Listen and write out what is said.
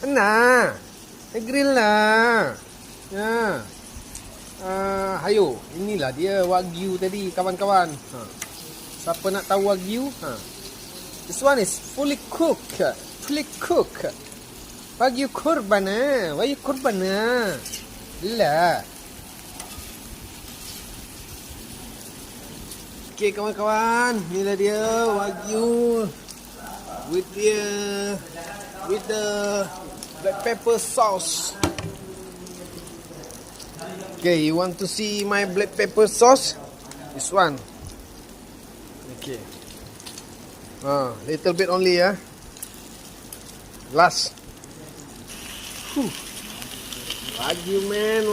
Nah, grill lah. Ya. Hayo, inilah dia wagyu tadi kawan-kawan. Siapa nak tahu wagyu? This one is fully cooked. Fully cooked. Wagyu kurban wagyu kurban lah. Okay kawan-kawan, inilah dia wagyu with the black pepper sauce. Okay, you want to see my black pepper sauce? This one. Okay. Little bit only Last. Wagyu man.